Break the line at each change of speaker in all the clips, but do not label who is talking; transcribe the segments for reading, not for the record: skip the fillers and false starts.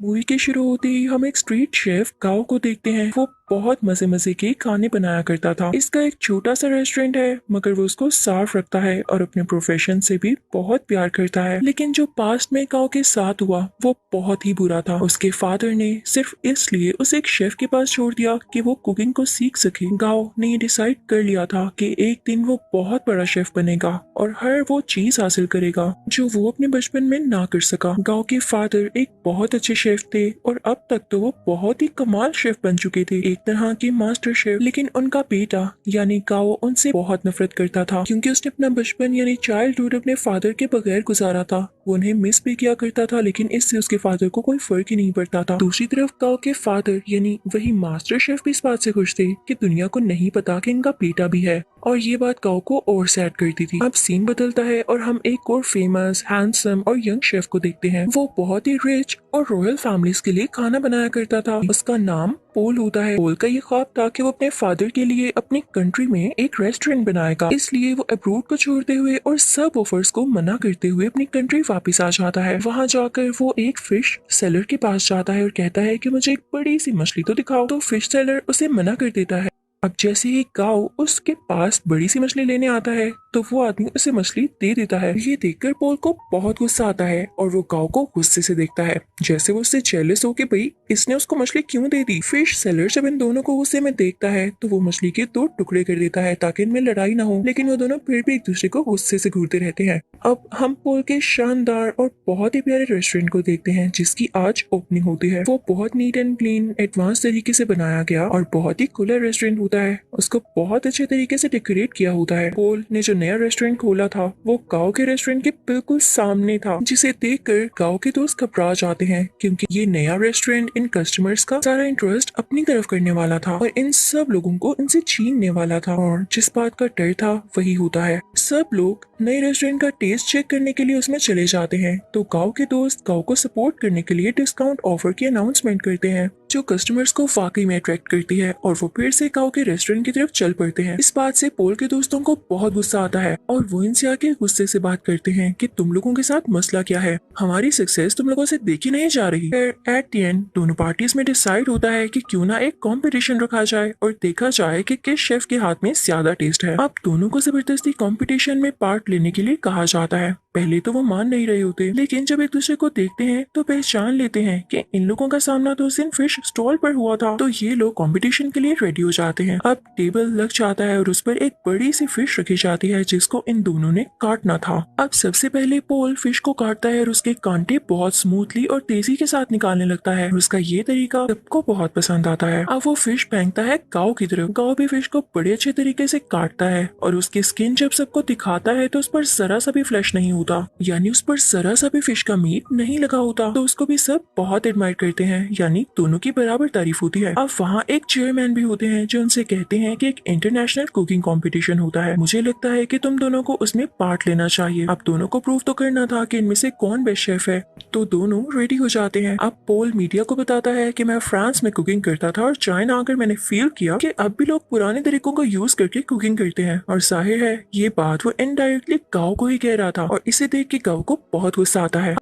Movie के शुरू होते ही हम एक स्ट्रीट शेफ गाओ को देखते हैं। वो बहुत मजे मजे के खाने बनाया करता था। इसका एक छोटा सा रेस्टोरेंट है, मगर वो उसको साफ रखता है और अपने प्रोफेशन से भी बहुत प्यार करता है। लेकिन जो पास्ट में गाओ के साथ हुआ वो बहुत ही बुरा था। उसके फादर ने सिर्फ इसलिए उसे एक शेफ के पास छोड़ दिया कि वो कुकिंग को सीख सके। गाओ ने ये डिसाइड कर लिया था कि एक दिन वो बहुत बड़ा शेफ बनेगा और हर वो चीज हासिल करेगा जो वो अपने बचपन में ना कर सका। गाओ के फादर एक बहुत अच्छे शेफ थे और अब तक तो वो बहुत ही कमाल शेफ बन चुके थे, एक तरह के मास्टर शेफ। लेकिन उनका बेटा यानी गाओ उनसे बहुत नफरत करता था, क्योंकि उसने अपना बचपन यानी चाइल्डहुड अपने फादर के बगैर गुजारा था। वो उन्हें मिस भी किया करता था, लेकिन इससे उसके फादर को कोई फर्क ही नहीं पड़ता था। दूसरी तरफ गाओ के फादर यानी वही मास्टर शेफ भी इस बात से खुश थे कि दुनिया को नहीं पता कि इनका बेटा भी है, और ये बात गाओ को और सैड करती थी। अब सीन बदलता है और हम एक और फेमस, हैंडसम और यंग शेफ को देखते हैं। वो बहुत ही रिच और रॉयल फैमिलीज के लिए खाना बनाया करता था। उसका नाम पोल होता है। पोल का ये ख्वाब था कि वो अपने फादर के लिए अपनी कंट्री में एक रेस्टोरेंट बनाएगा। इसलिए वो अब्रोड को छोड़ते हुए और सब ऑफर्स को मना करते हुए अपनी कंट्री वापस आ जाता है। वहाँ जाकर वो एक फिश सेलर के पास जाता है और कहता है कि मुझे एक बड़ी सी मछली तो दिखाओ। तो फिश सेलर उसे मना कर देता है। अब जैसे ही गाओ उसके पास बड़ी सी मछली लेने आता है तो वो आदमी उसे मछली दे देता है। ये देखकर पोल को बहुत गुस्सा आता है और वो गाओ को गुस्से से देखता है, जैसे वो उससे जेलस हो कि भाई इसने उसको मछली क्यों दे दी। फिश सेलर जब इन दोनों को गुस्से में देखता है तो वो मछली के दो टुकड़े कर देता है ताकि इनमें लड़ाई ना हो, लेकिन वो दोनों फिर भी एक दूसरे को गुस्से से घूरते रहते हैं। अब हम पोल के शानदार और बहुत ही प्यारे रेस्टोरेंट को देखते हैं जिसकी आज ओपनिंग होती है। वो बहुत नीट एंड क्लीन एडवांस तरीके से बनाया गया और बहुत ही खुला रेस्टोरेंट होता है। उसको बहुत अच्छे तरीके से डेकोरेट किया होता है। पोल ने जो नया रेस्टोरेंट खोला था वो गांव के रेस्टोरेंट के बिल्कुल सामने था, जिसे देखकर गांव के दोस्त घबरा जाते हैं, क्योंकि ये नया रेस्टोरेंट इन कस्टमर्स का सारा इंटरेस्ट अपनी तरफ करने वाला था और इन सब लोगों को इनसे छीनने वाला था। और जिस बात का डर था वही होता है। सब लोग नए रेस्टोरेंट का टेस्ट चेक करने के लिए उसमें चले जाते हैं, तो गांव के दोस्त गांव को सपोर्ट करने के लिए डिस्काउंट ऑफर की अनाउंसमेंट करते हैं, जो कस्टमर्स को वाकई में अट्रैक्ट करती है, और वो फिर से गांव के रेस्टोरेंट की तरफ चल पड़ते हैं। इस बात से पोल के दोस्तों को बहुत गुस्सा आता है और वो इनसे आके गुस्से से बात करते हैं कि तुम लोगों के साथ मसला क्या है, हमारी सक्सेस तुम लोगों से देखी नहीं जा रही। फिर एट द एंड दोनों पार्टीज में डिसाइड होता है कि क्यों ना एक कंपटीशन रखा जाए और देखा जाए कि किस शेफ के हाथ में ज्यादा टेस्ट है। अब दोनों को जबरदस्ती कंपटीशन में पार्ट लेने के लिए कहा जाता है। पहले तो वो मान नहीं रहे होते, लेकिन जब एक दूसरे को देखते हैं तो पहचान लेते हैं कि इन लोगों का सामना तो उस दिन फिश स्टॉल पर हुआ था, तो ये लोग कंपटीशन के लिए रेडी हो जाते हैं। अब टेबल लग जाता है और उस पर एक बड़ी सी फिश रखी जाती है जिसको इन दोनों ने काटना था। अब सबसे पहले पोल फिश को काटता है और उसके कांटे बहुत स्मूथली और तेजी के साथ निकालने लगता है और उसका ये तरीका सबको बहुत पसंद आता है। अब वो फिश फेंकता है गाँव की तरफ। गाँव भी फिश को बड़े अच्छे तरीके से काटता है और उसकी स्किन जब सबको दिखाता है तो उस पर जरा सा भी फ्लैश नहीं होता, यानी उस पर जरा सा भी फिश का मीट नहीं लगा होता। तो उसको भी सब बहुत एडमायर करते हैं, यानी दोनों की बराबर तारीफ होती है। अब वहाँ एक चेयरमैन भी होते हैं जो उनसे कहते हैं कि एक इंटरनेशनल कुकिंग कंपटीशन होता है, मुझे लगता है कि तुम दोनों को उसमें पार्ट लेना चाहिए। अब दोनों को प्रूव तो करना था कि इनमें से कौन बेस्ट शेफ है, तो दोनों रेडी हो जाते हैं। अब पोल मीडिया को बताता है कि मैं फ्रांस में कुकिंग करता था और चाइना आकर मैंने फील किया कि अब भी लोग पुराने तरीकों को यूज करके कुकिंग करते हैं, और जाहिर है ये बात वो इनडायरेक्टली गाँव को ही कह रहा था, और इसे देख के गाँव को बहुत गुस्सा आता है।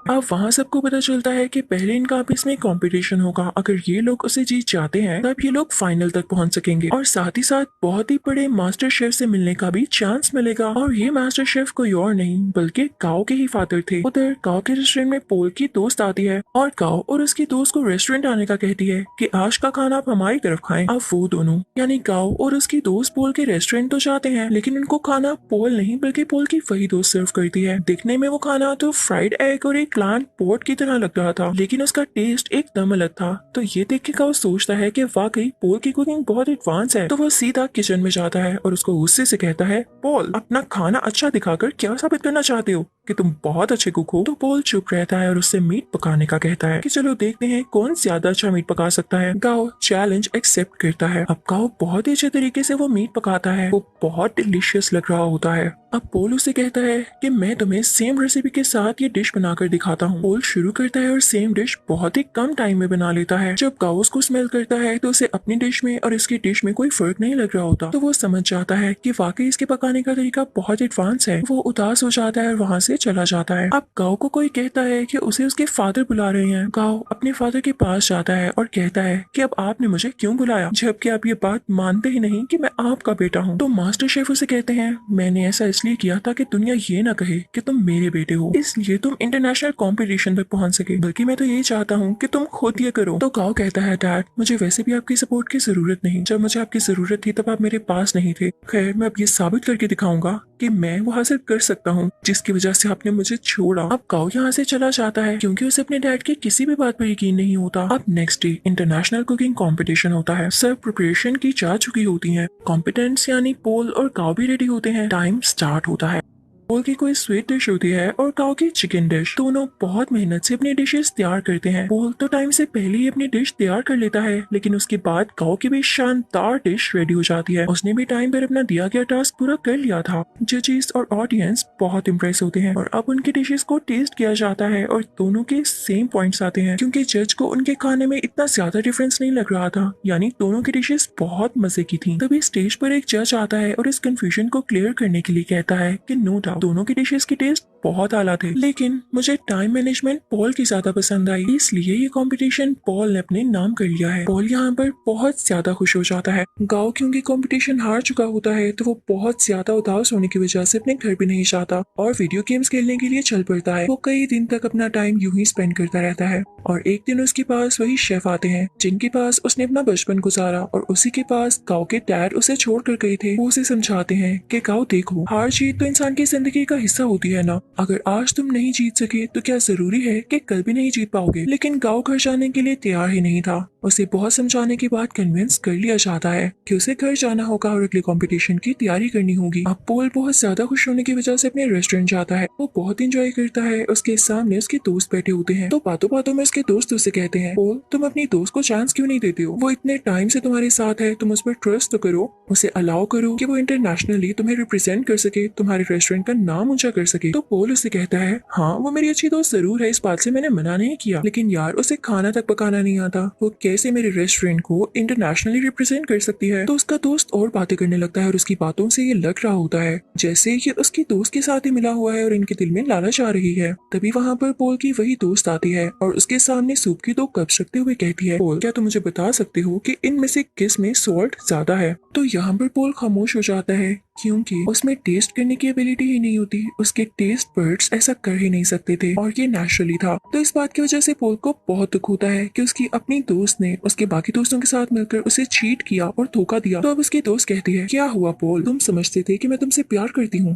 अब वहाँ सबको पता चलता है कि पहले इनका आपस में कंपटीशन होगा। अगर ये लोग उसे जीत जाते हैं तब ये लोग फाइनल तक पहुँच सकेंगे, और साथ ही साथ बहुत ही बड़े मास्टर शेफ से मिलने का भी चांस मिलेगा। और ये मास्टर शेफ कोई और नहीं बल्कि गाँव के ही फादर थे। उधर गाँव के रेस्टोरेंट में पोल की दोस्त आती है और गाँव और उसकी दोस्त को रेस्टोरेंट आने का कहती है कि आज का खाना आप हमारी तरफ खाएं। अब वो दोनों यानी गाँव और उसकी दोस्त पोल के रेस्टोरेंट तो जाते हैं, लेकिन उनको खाना पोल नहीं बल्कि पोल की वही दोस्त सर्व करती है। दिखने में वो खाना तो फ्राइड एग और एक प्लांट पोट की तरह लग रहा था, लेकिन उसका टेस्ट एकदम अलग था। तो ये देख के वो सोचता है कि वाकई पोल की कुकिंग बहुत एडवांस है। तो वो सीधा किचन में जाता है और उसको गुस्से से कहता है, पोल अपना खाना अच्छा दिखाकर क्या साबित करना चाहते हो कि तुम बहुत अच्छे कुक हो। तो पोल चुप रहता है और उससे मीट पकाने का कहता है कि चलो देखते हैं कौन ज्यादा अच्छा मीट पका सकता है। गाओ चैलेंज एक्सेप्ट करता है। अब गाओ बहुत ही अच्छे तरीके से वो मीट पकाता है, वो बहुत डिलीशियस लग रहा होता है। अब पोल उसे कहता है कि मैं तुम्हें सेम रेसिपी के साथ ये डिश बनाकर दिखाता हूँ। पोल शुरू करता है और सेम डिश बहुत ही कम टाइम में बना लेता है। जब गाओ उसको स्मेल करता है तो उसे अपनी डिश में और इसकी डिश में कोई फर्क नहीं लग रहा होता, तो वो समझ जाता है कि वाकई इसके पकाने का तरीका बहुत एडवांस है। वो उदास हो जाता है और वहाँ से से चला जाता है। अब गाओ को कोई कहता है कि उसे उसके फादर बुला रहे हैं। गाओ अपने फादर के पास जाता है और कहता है कि अब आपने मुझे क्यों बुलाया, जबकि आप ये बात मानते ही नहीं कि मैं आपका बेटा हूँ। तो मास्टर शेफ उसे कहते हैं, मैंने ऐसा इसलिए किया ताकि दुनिया ये ना कहे कि तुम मेरे बेटे हो, इसलिए तुम इंटरनेशनल कंपटीशन तक पहुंच सके, बल्कि मैं तो यही चाहता हूँ कि तुम खुद ये करो। तो गाओ कहता है, डैड मुझे वैसे भी आपकी सपोर्ट की जरूरत नहीं, जब मुझे आपकी जरूरत थी तब आप मेरे पास नहीं थे। खैर मैं अब ये साबित करके दिखाऊंगा कि मैं वो हासिल कर सकता हूँ जिसकी वजह से आपने मुझे छोड़ा। अब गाओ यहाँ से चला जाता है क्योंकि उसे अपने डैड की किसी भी बात पर यकीन नहीं होता। अब next day international cooking competition होता है। सब प्रिपरेशन की जा चुकी होती हैं। कॉम्पिटेंट्स यानी पोल और गाओ भी रेडी होते हैं। टाइम स्टार्ट होता है। पोल की कोई स्वीट डिश होती है और गाओ की चिकन डिश। दोनों बहुत मेहनत से अपनी डिशेस तैयार करते हैं। पोल तो टाइम से पहले ही अपनी डिश तैयार कर लेता है, लेकिन उसके बाद गाओ की भी शानदार डिश रेडी हो जाती है। उसने भी टाइम पर अपना दिया गया टास्क पूरा कर लिया था। जजेस और ऑडियंस बहुत इम्प्रेस होते हैं और अब उनकी डिशेस को टेस्ट किया जाता है और दोनों के सेम पॉइंट्स आते हैं क्योंकि जज को उनके खाने में इतना ज्यादा डिफरेंस नहीं लग रहा था, यानी दोनों की डिशेस बहुत मजे की थी। तभी स्टेज पर एक जज आता है और इस कंफ्यूजन को क्लियर करने के लिए कहता है कि नो डाउट दोनों की डिशेस की टेस्ट बहुत आला थे, लेकिन मुझे टाइम मैनेजमेंट पॉल की ज्यादा पसंद आई, इसलिए ये कंपटीशन पॉल ने अपने नाम कर लिया है। पॉल यहाँ पर बहुत ज्यादा खुश हो जाता है। गाओ क्योंकि कंपटीशन हार चुका होता है तो वो बहुत ज्यादा उदास होने की वजह से अपने घर भी नहीं जाता और वीडियो गेम्स खेलने के लिए चल पड़ता है। वो कई दिन तक अपना टाइम यूं ही स्पेंड करता रहता है और एक दिन उसके पास वही शेफ आते हैं जिनके पास उसने अपना बचपन गुजारा और उसी के पास गाओ के डैड उसे छोड़ कर गए थे। वो उसे समझाते हैं कि गाओ देखो, हार जीत तो इंसान की जिंदगी का हिस्सा होती है ना, अगर आज तुम नहीं जीत सके तो क्या जरूरी है कि कल भी नहीं जीत पाओगे। लेकिन गाओ घर जाने के लिए तैयार ही नहीं था। उसे बहुत समझाने के बाद कन्विंस कर लिया जाता है कि उसे घर जाना होगा और अगले कंपटीशन की तैयारी करनी होगी। अब पोल बहुत ज्यादा खुश होने की वजह से अपने रेस्टोरेंट जाता है। वो बहुत इंजॉय करता है। उसके सामने उसके दोस्त बैठे होते हैं तो बातों बातों में उसके दोस्त उसे कहते हैं, पोल तुम अपनी दोस्त को चांस क्यों नहीं देते हो, वो इतने टाइम से तुम्हारे साथ है, तुम उस पर ट्रस्ट तो करो, उसे अलाउ करो कि वो इंटरनेशनली तुम्हें रिप्रेजेंट कर सके, तुम्हारे रेस्टोरेंट का नाम ऊंचा कर सके। तो पोल उसे कहता है, हाँ वो मेरी अच्छी दोस्त जरूर है, इस बात से मैंने मना नहीं किया, लेकिन यार उसे खाना तक पकाना नहीं आता, वो कैसे मेरे रेस्टोरेंट को इंटरनेशनली रिप्रेजेंट कर सकती है। तो उसका दोस्त और बातें करने लगता है और उसकी बातों से ये लग रहा होता है जैसे ये उसकी दोस्त के साथ ही मिला हुआ है और इनके दिल में लालच आ रही है। तभी वहाँ पर पोल की वही दोस्त आती है और उसके सामने सूप की 2 कप्स रखते हुए कहती है, पोल क्या तुम मुझे बता सकते हो कि इनमें से किस में सॉल्ट ज्यादा है। तो यहाँ पर पोल खामोश हो जाता है क्योंकि उसमें टेस्ट करने की एबिलिटी ही नहीं होती, उसके टेस्ट बर्ड्स ऐसा कर ही नहीं सकते थे और ये नेचुरली था। तो इस बात की वजह से पोल को बहुत दुख होता है कि उसकी अपनी दोस्त ने उसके बाकी दोस्तों के साथ मिलकर उसे चीट किया और धोखा दिया। तो अब उसकी दोस्त कहती है, क्या हुआ पोल, तुम समझते थे कि मैं तुमसे प्यार करती हूँ?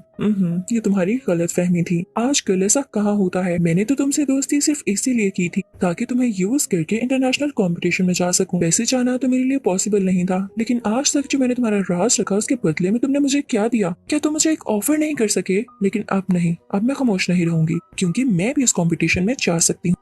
ये तुम्हारी गलत फहमी थी, आजकल ऐसा कहाँ होता है, मैंने तो तुमसे दोस्ती सिर्फ इसीलिए की थी ताकि तुम्हें यूज करके इंटरनेशनल कॉम्पिटिशन में जा सकूं। वैसे जाना तो मेरे लिए पॉसिबल नहीं था, लेकिन आज तक जो मैंने तुम्हारा राज रखा उसके बदले में तुमने मुझे क्या दिया? क्या तुम मुझे एक ऑफर नहीं कर सके? लेकिन अब नहीं, अब मैं खामोश नहीं रहूंगी क्योंकि मैं भी इस कंपटीशन में जा सकती हूँ।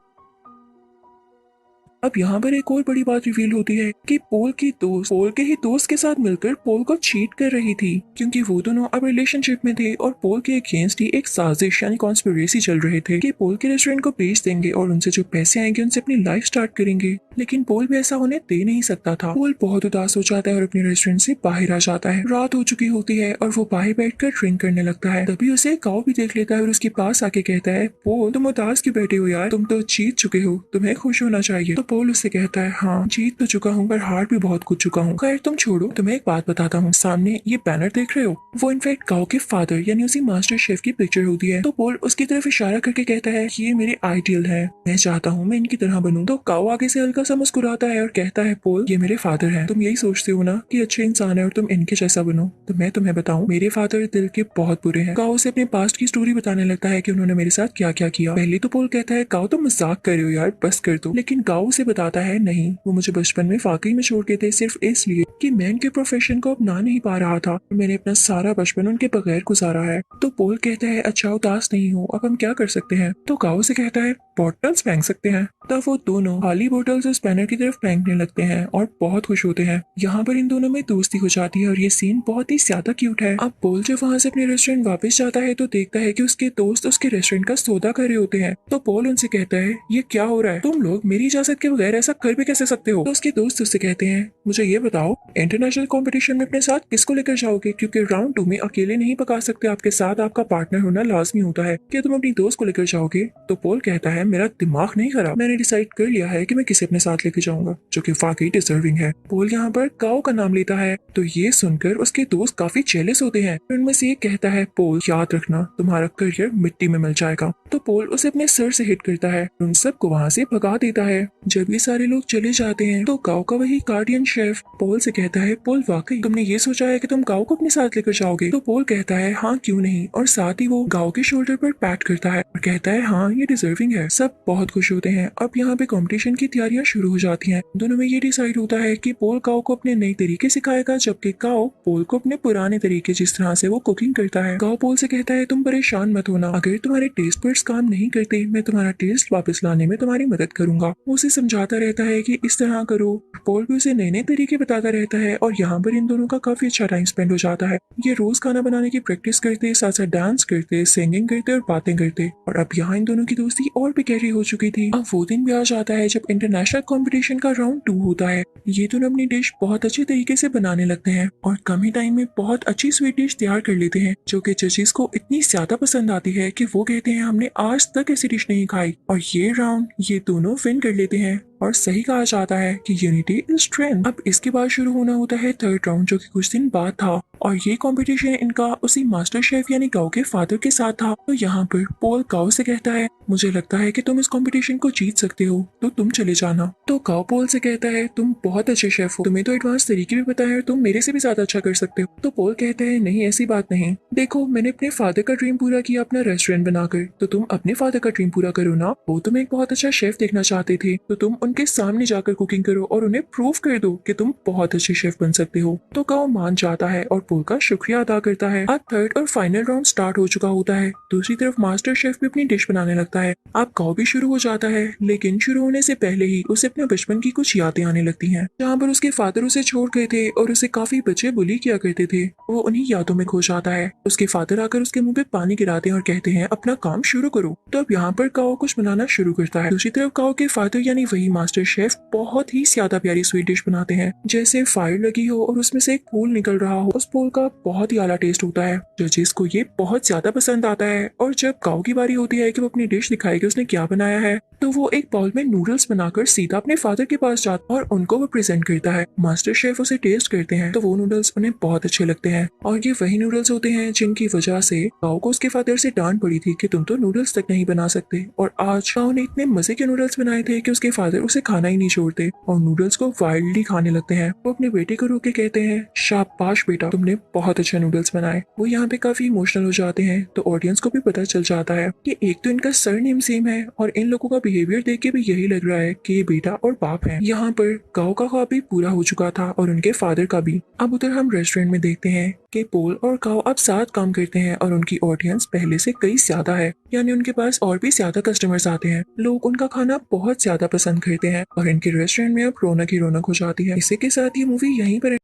अब यहाँ पर एक और बड़ी बात रिवील होती है कि पोल की दोस्त पोल के ही दोस्त के साथ मिलकर पोल को चीट कर रही थी क्योंकि वो दोनों अब रिलेशनशिप में थे और पोल के अगेंस्ट ही एक साजिश यानी कॉन्स्पिरेसी चल रहे थे कि पोल के रेस्टोरेंट को बेच देंगे और उनसे जो पैसे आएंगे उनसे अपनी लाइफ स्टार्ट करेंगे। लेकिन पोल भी ऐसा होने दे नहीं सकता था। पोल बहुत उदास हो जाता है और अपने रेस्टोरेंट से बाहर आ जाता है। रात हो चुकी होती है और वो बाहर बैठकर ड्रिंक करने लगता है। तभी उसे गाँव भी देख लेता है और उसके पास आके कहता है, पोल तुम उदास क्यों बैठे हो यार, तुम तो जीत चुके हो, तुम्हें खुश होना चाहिए। तो पोल उससे कहता है, हाँ जीत तो चुका हूँ पर हार भी बहुत कुछ चुका हूँ। खैर तुम छोड़ो, तुम्हें एक बात बताता हूँ, सामने ये बैनर देख रहे हो, वो इनफैक्ट गाँव के फादर यानी उसी मास्टर शेफ की पिक्चर होती है। तो पोल उसकी तरफ इशारा करके कहता है, ये मेरे आइडियल है, मैं चाहता हूँ मैं इनकी तरह बनूं। तो गाँव आगे से हल्का सा मुस्कुराता है और कहता है, पोल ये मेरे फादर है, तुम यही सोचते हो ना कि अच्छे इंसान है और तुम इनके जैसा बनो, तो मैं तुम्हें बताऊं मेरे फादर दिल के बहुत बुरे हैं। गाँव से अपने पास्ट की स्टोरी बताने लगता है कि उन्होंने मेरे साथ क्या क्या किया। पहले तो पोल कहता है, गाँव तुम मजाक कर रहे हो यार, बस कर दो। लेकिन गाँव उसे बताता है, नहीं वो मुझे बचपन में वाकई में छोड़ गए थे सिर्फ इसलिए कि मैं उनके प्रोफेशन को अपना नहीं पा रहा था। मैंने अपना सारा बचपन उनके बगैर गुजारा है। तो पोल कहता है, अच्छा उदास नहीं हो, अब हम क्या कर सकते हैं? तो गाँव से कहता है, बॉटल्स फेंक सकते हैं। तब वो दोनों खाली बोतल्स उस बैनर की तरफ फेंकने लगते हैं और बहुत खुश होते हैं। यहाँ पर इन दोनों में दोस्ती हो जाती है और ये सीन बहुत ही ज्यादा क्यूट है। अब पॉल जब वहाँ से अपने रेस्टोरेंट वापस जाता है तो देखता है कि उसके दोस्त उसके रेस्टोरेंट का सौदा कर रहे होते हैं। तो पॉल उनसे कहता है, ये क्या हो रहा है, तुम लोग मेरी इजाजत के बगैर ऐसा कर भी कैसे सकते हो। तो उसके दोस्त उससे कहते हैं, मुझे ये बताओ इंटरनेशनल कंपटीशन में अपने साथ किसको लेकर जाओगे, क्योंकि राउंड 2 में अकेले नहीं पका सकते, आपके साथ आपका पार्टनर होना लाजमी होता है। क्या तुम अपनी दोस्त को लेकर जाओगे? तो पॉल कहता है, मेरा दिमाग नहीं खराब, मैंने डिसाइड कर लिया है कि मैं किसे अपने साथ लेकर जाऊंगा जो कि वाकई डिजर्विंग है। पॉल यहाँ पर काओ का नाम लेता है। तो ये सुनकर उसके दोस्त काफी जेलस होते हैं। उनमें से एक कहता है, पॉल याद रखना तुम्हारा करियर मिट्टी में मिल जाएगा। तो पॉल उसे अपने सर से हिट करता है, उन सबको वहाँ से भगा देता है। जब ये सारे लोग चले जाते हैं तो काओ का वही गार्डियन शेफ पॉल से कहता है, पॉल वाकई तुमने ये सोचा है कि तुम गाओ को अपने साथ लेकर जाओगे? तो पॉल कहता है, हाँ क्यों नहीं, और साथ ही वो गाओ के शोल्डर पर पैट करता है और कहता है, हाँ ये डिजर्विंग है। सब बहुत खुश होते हैं। अब यहाँ पे कंपटीशन की तैयारियां शुरू हो जाती हैं। दोनों में ये डिसाइड होता है कि पॉल काओ को अपने नए तरीके सिखाएगा, जबकि काओ पॉल को अपने पुराने तरीके जिस तरह से वो कुकिंग करता है। काओ पॉल से कहता है, तुम परेशान मत होना, अगर तुम्हारे टेस्ट बड्स काम नहीं करते मैं तुम्हारा टेस्ट वापस लाने में तुम्हारी मदद करूंगा। वो उसे समझाता रहता है कि इस तरह करो। पॉल भी उसे नए नए तरीके बताता रहता है और यहाँ पर इन दोनों का काफी अच्छा टाइम स्पेंड हो जाता है। ये रोज खाना बनाने की प्रैक्टिस करते, साथ साथ डांस करते, सिंगिंग करते और बातें करते। और अब यहाँ इन दोनों की दोस्ती और भी गहरी हो चुकी थी। अब वो दिन भी आ जाता है जब इंटरनेशनल कंपटीशन का राउंड 2 होता है। ये दोनों अपनी डिश बहुत अच्छे तरीके से बनाने लगते हैं और कम ही टाइम में बहुत अच्छी स्वीट डिश तैयार कर लेते हैं, जो कि जजेस को इतनी ज्यादा पसंद आती है कि वो कहते हैं हमने आज तक ऐसी डिश नहीं खाई। और ये राउंड ये दोनों विन कर लेते हैं। और सही कहा जाता है कि यूनिटी इज स्ट्रेंथ। अब इसके बाद शुरू होना होता है थर्ड राउंड, जो कि कुछ दिन बाद था। और ये कंपटीशन इनका उसी मास्टर शेफ यानी काओ के फादर के साथ था। तो यहाँ पर पॉल काओ से कहता है, मुझे लगता है कि तुम इस कंपटीशन को जीत सकते हो, तो तुम चले जाना। तो काओ पॉल से कहता है, तुम बहुत अच्छे शेफ हो, तुम्हें तो एडवांस तरीके भी पता है और तुम मेरे से भी ज्यादा अच्छा कर सकते हो। तो पॉल कहता है, नहीं ऐसी बात नहीं, देखो मैंने अपने फादर का ड्रीम पूरा किया अपना रेस्टोरेंट बनाकर, तो तुम अपने फादर का ड्रीम पूरा करो ना। वो तुम एक बहुत अच्छा शेफ देखना चाहते थे, तो तुम उनके सामने जाकर कुकिंग करो और उन्हें प्रूव कर दो कि तुम बहुत अच्छे शेफ बन सकते हो। तो काओ मान जाता है और पॉल का शुक्रिया अदा करता है। अब थर्ड और फाइनल राउंड स्टार्ट हो चुका होता है। दूसरी तरफ मास्टर शेफ भी अपनी डिश बनाने लगता है। अब काओ भी शुरू हो जाता है, लेकिन शुरू होने से पहले ही उसे अपने बचपन की कुछ यादें आने लगती हैं, जहाँ पर उसके फादर उसे छोड़ गए थे और उसे काफी बच्चे बुली किया करते थे। वो उन्हीं यादों में खो जाता है। उसके फादर आकर उसके मुंह पे पानी गिराते हैं और कहते हैं, अपना काम शुरू करो। तो अब यहाँ पर काओ कुछ बनाना शुरू करता है। दूसरी तरफ काओ के फादर यानी वही मास्टर शेफ बहुत ही ज्यादा प्यारी स्वीट डिश बनाते हैं, जैसे फायर लगी हो और उसमें से एक फूल निकल रहा हो। उस फूल का बहुत ही आला टेस्ट होता है। जजेस को ये बहुत ज्यादा पसंद आता है। और जब काओ की बारी होती है कि वो अपनी डिश दिखाए कि उसने क्या बनाया है, तो वो एक बाउल में नूडल्स बनाकर सीधा अपने फादर के पास जाता है और उनको वो प्रेजेंट करता है। मास्टर शेफ उसे टेस्ट करते हैं तो वो नूडल्स उन्हें बहुत अच्छे लगते हैं। और ये वही नूडल्स होते हैं जिनकी वजह से काओ को उसके फादर से डांट पड़ी थी कि तुम तो नूडल्स तक नहीं बना सकते। और आज काओ ने इतने मजे के नूडल्स बनाए थे कि उसके फादर उसे खाना ही नहीं छोड़ते और नूडल्स को वाइल्डली खाने लगते हैं। वो अपने बेटे को रोक के कहते हैं, शाबाश बेटा, तुमने बहुत अच्छे नूडल्स बनाए। वो यहाँ पे काफी इमोशनल हो जाते हैं। तो ऑडियंस को भी पता चल जाता है कि एक तो इनका सरनेम सेम है और इन लोगों का बिहेवियर देख के भी यही लग रहा है कि ये बेटा और बाप है। यहाँ पर काओ का ख्वाब भी पूरा हो चुका था और उनके फादर का भी। अब उधर हम रेस्टोरेंट में देखते हैं कि पॉल और काओ अब साथ काम करते हैं और उनकी ऑडियंस पहले से कई ज्यादा है, यानी उनके पास और भी ज्यादा कस्टमर्स आते हैं। लोग उनका खाना बहुत ज्यादा पसंद करते हैं और इनके रेस्टोरेंट में अब रौनक ही रौनक हो जाती है। इसी के साथ ये मूवी यहीं पर